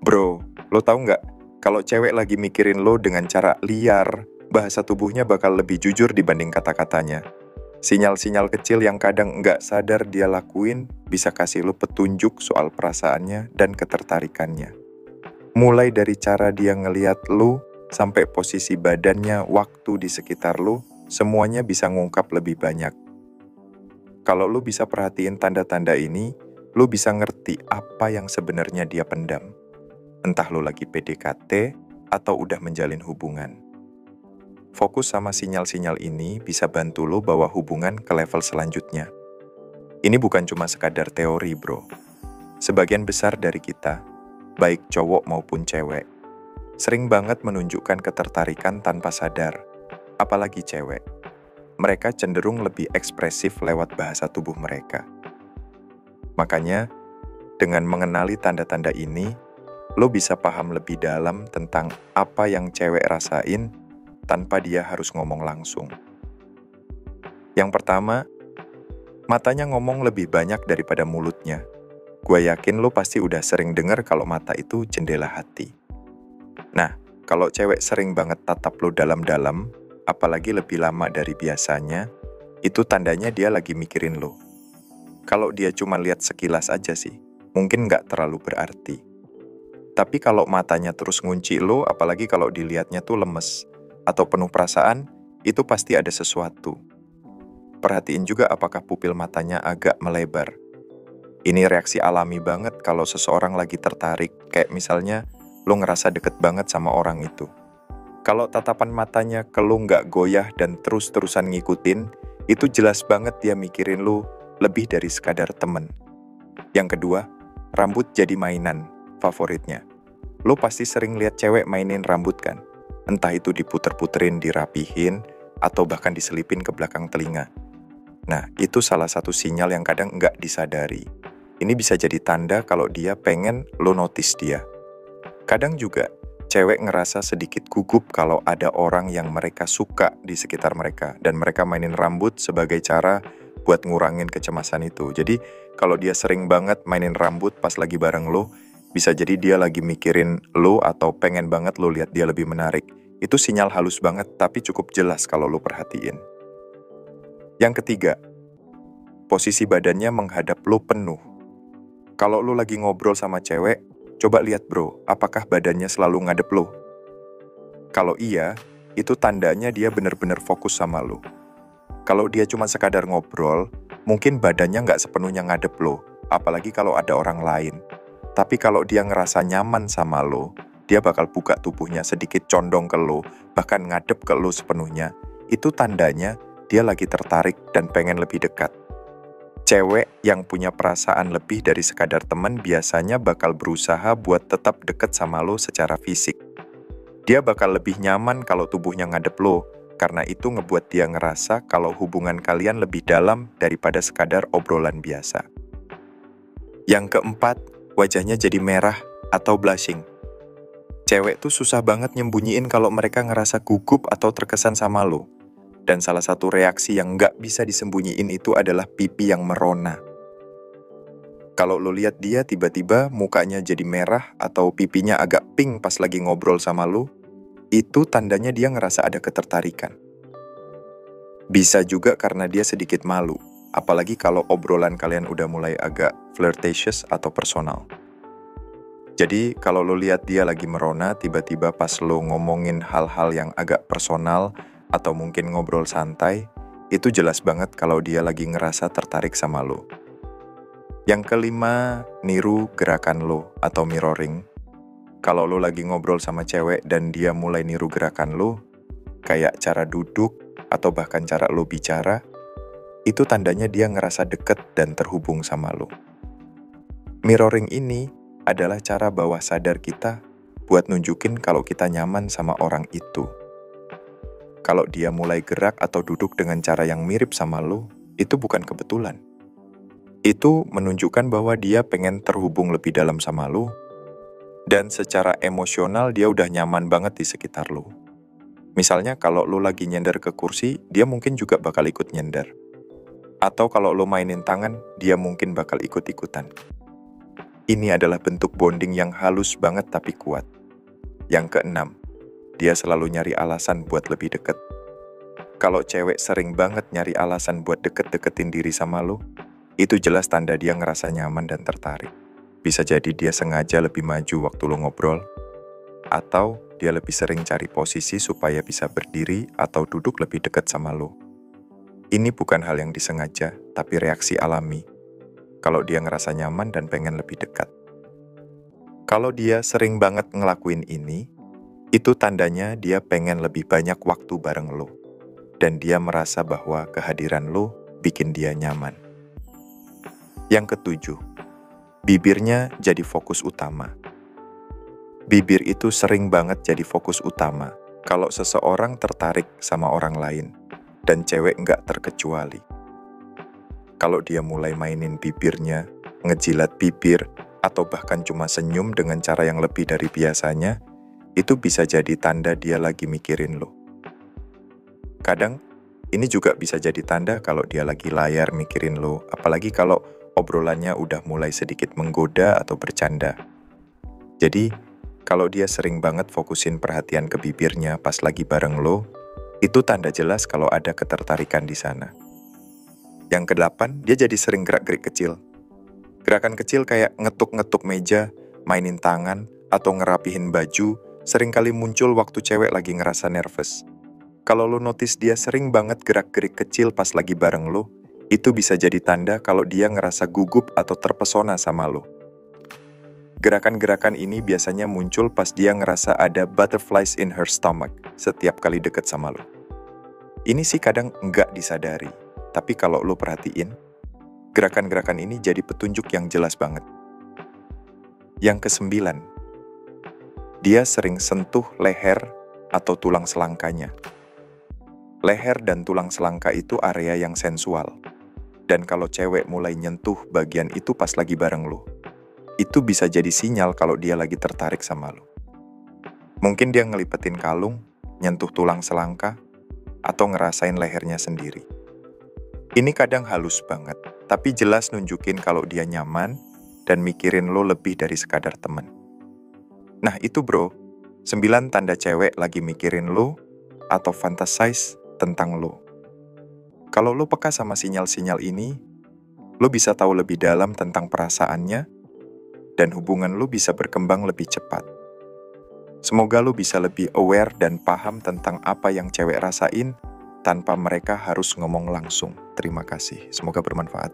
Bro, lo tahu nggak? Kalau cewek lagi mikirin lo dengan cara liar, bahasa tubuhnya bakal lebih jujur dibanding kata-katanya. Sinyal-sinyal kecil yang kadang nggak sadar dia lakuin bisa kasih lo petunjuk soal perasaannya dan ketertarikannya. Mulai dari cara dia ngeliat lo, sampai posisi badannya, waktu di sekitar lo, semuanya bisa ngungkap lebih banyak. Kalau lo bisa perhatiin tanda-tanda ini, lo bisa ngerti apa yang sebenarnya dia pendam. Entah lo lagi PDKT atau udah menjalin hubungan. Fokus sama sinyal-sinyal ini bisa bantu lo bawa hubungan ke level selanjutnya. Ini bukan cuma sekadar teori, bro. Sebagian besar dari kita, baik cowok maupun cewek, sering banget menunjukkan ketertarikan tanpa sadar, apalagi cewek. Mereka cenderung lebih ekspresif lewat bahasa tubuh mereka. Makanya, dengan mengenali tanda-tanda ini, lo bisa paham lebih dalam tentang apa yang cewek rasain tanpa dia harus ngomong langsung. Yang pertama, matanya ngomong lebih banyak daripada mulutnya. Gue yakin lo pasti udah sering denger kalau mata itu jendela hati. Nah, kalau cewek sering banget tatap lo dalam-dalam, apalagi lebih lama dari biasanya, itu tandanya dia lagi mikirin lo. Kalau dia cuma lihat sekilas aja sih, mungkin nggak terlalu berarti. Tapi kalau matanya terus ngunci lo, apalagi kalau dilihatnya tuh lemes atau penuh perasaan, itu pasti ada sesuatu. Perhatiin juga apakah pupil matanya agak melebar. Ini reaksi alami banget kalau seseorang lagi tertarik, kayak misalnya lo ngerasa deket banget sama orang itu. Kalau tatapan matanya ke lo nggak goyah dan terus-terusan ngikutin, itu jelas banget dia mikirin lo lebih dari sekadar temen. Yang kedua, rambut jadi mainan favoritnya. Lo pasti sering lihat cewek mainin rambut kan? Entah itu diputer-puterin, dirapihin, atau bahkan diselipin ke belakang telinga. Nah, itu salah satu sinyal yang kadang nggak disadari. Ini bisa jadi tanda kalau dia pengen lo notice dia. Kadang juga, cewek ngerasa sedikit gugup kalau ada orang yang mereka suka di sekitar mereka, dan mereka mainin rambut sebagai cara buat ngurangin kecemasan itu. Jadi, kalau dia sering banget mainin rambut pas lagi bareng lo, bisa jadi dia lagi mikirin lo atau pengen banget lo lihat dia lebih menarik. Itu sinyal halus banget, tapi cukup jelas kalau lo perhatiin. Yang ketiga, posisi badannya menghadap lo penuh. Kalau lo lagi ngobrol sama cewek, coba lihat bro, apakah badannya selalu ngadep lo? Kalau iya, itu tandanya dia bener-bener fokus sama lo. Kalau dia cuma sekadar ngobrol, mungkin badannya nggak sepenuhnya ngadep lo, apalagi kalau ada orang lain. Tapi kalau dia ngerasa nyaman sama lo, dia bakal buka tubuhnya sedikit condong ke lo, bahkan ngadep ke lo sepenuhnya. Itu tandanya dia lagi tertarik dan pengen lebih dekat. Cewek yang punya perasaan lebih dari sekadar teman biasanya bakal berusaha buat tetap deket sama lo secara fisik. Dia bakal lebih nyaman kalau tubuhnya ngadep lo, karena itu ngebuat dia ngerasa kalau hubungan kalian lebih dalam daripada sekadar obrolan biasa. Yang keempat, wajahnya jadi merah atau blushing. Cewek tuh susah banget nyembunyiin kalau mereka ngerasa gugup atau terkesan sama lo. Dan salah satu reaksi yang nggak bisa disembunyiin itu adalah pipi yang merona. Kalau lo lihat dia tiba-tiba mukanya jadi merah atau pipinya agak pink pas lagi ngobrol sama lo, itu tandanya dia ngerasa ada ketertarikan. Bisa juga karena dia sedikit malu, apalagi kalau obrolan kalian udah mulai agak flirtatious atau personal. Jadi kalau lo lihat dia lagi merona tiba-tiba pas lo ngomongin hal-hal yang agak personal, atau mungkin ngobrol santai, itu jelas banget kalau dia lagi ngerasa tertarik sama lo. Yang kelima, niru gerakan lo atau mirroring. Kalau lo lagi ngobrol sama cewek dan dia mulai niru gerakan lo, kayak cara duduk atau bahkan cara lo bicara, itu tandanya dia ngerasa deket dan terhubung sama lo. Mirroring ini adalah cara bawah sadar kita buat nunjukin kalau kita nyaman sama orang itu. Kalau dia mulai gerak atau duduk dengan cara yang mirip sama lo, itu bukan kebetulan. Itu menunjukkan bahwa dia pengen terhubung lebih dalam sama lo, dan secara emosional dia udah nyaman banget di sekitar lo. Misalnya kalau lo lagi nyender ke kursi, dia mungkin juga bakal ikut nyender. Atau kalau lo mainin tangan, dia mungkin bakal ikut-ikutan. Ini adalah bentuk bonding yang halus banget tapi kuat. Yang keenam, dia selalu nyari alasan buat lebih deket. Kalau cewek sering banget nyari alasan buat deket-deketin diri sama lo, itu jelas tanda dia ngerasa nyaman dan tertarik. Bisa jadi dia sengaja lebih maju waktu lo ngobrol, atau dia lebih sering cari posisi supaya bisa berdiri atau duduk lebih dekat sama lo. Ini bukan hal yang disengaja, tapi reaksi alami. Kalau dia ngerasa nyaman dan pengen lebih dekat. Kalau dia sering banget ngelakuin ini, itu tandanya dia pengen lebih banyak waktu bareng lo. Dan dia merasa bahwa kehadiran lo bikin dia nyaman. Yang ketujuh, bibirnya jadi fokus utama. Bibir itu sering banget jadi fokus utama kalau seseorang tertarik sama orang lain, dan cewek nggak terkecuali. Kalau dia mulai mainin bibirnya, ngejilat bibir, atau bahkan cuma senyum dengan cara yang lebih dari biasanya, itu bisa jadi tanda dia lagi mikirin lo. Kadang, ini juga bisa jadi tanda kalau dia lagi layar mikirin lo, apalagi kalau obrolannya udah mulai sedikit menggoda atau bercanda. Jadi, kalau dia sering banget fokusin perhatian ke bibirnya pas lagi bareng lo, itu tanda jelas kalau ada ketertarikan di sana. Yang kedelapan, dia jadi sering gerak-gerik kecil. Gerakan kecil kayak ngetuk-ngetuk meja, mainin tangan, atau ngerapihin baju, seringkali muncul waktu cewek lagi ngerasa nervous. Kalau lo notice dia sering banget gerak-gerik kecil pas lagi bareng lo, itu bisa jadi tanda kalau dia ngerasa gugup atau terpesona sama lo. Gerakan-gerakan ini biasanya muncul pas dia ngerasa ada butterflies in her stomach setiap kali deket sama lo. Ini sih kadang nggak disadari, tapi kalau lo perhatiin, gerakan-gerakan ini jadi petunjuk yang jelas banget. Yang kesembilan, dia sering sentuh leher atau tulang selangkanya. Leher dan tulang selangka itu area yang sensual. Dan kalau cewek mulai nyentuh bagian itu pas lagi bareng lo, itu bisa jadi sinyal kalau dia lagi tertarik sama lo. Mungkin dia ngelipetin kalung, nyentuh tulang selangka, atau ngerasain lehernya sendiri. Ini kadang halus banget, tapi jelas nunjukin kalau dia nyaman dan mikirin lo lebih dari sekadar temen. Nah itu bro, 9 tanda cewek lagi mikirin lo atau fantasize tentang lo. Kalau lo peka sama sinyal-sinyal ini, lo bisa tahu lebih dalam tentang perasaannya, dan hubungan lo bisa berkembang lebih cepat. Semoga lo bisa lebih aware dan paham tentang apa yang cewek rasain tanpa mereka harus ngomong langsung. Terima kasih, semoga bermanfaat.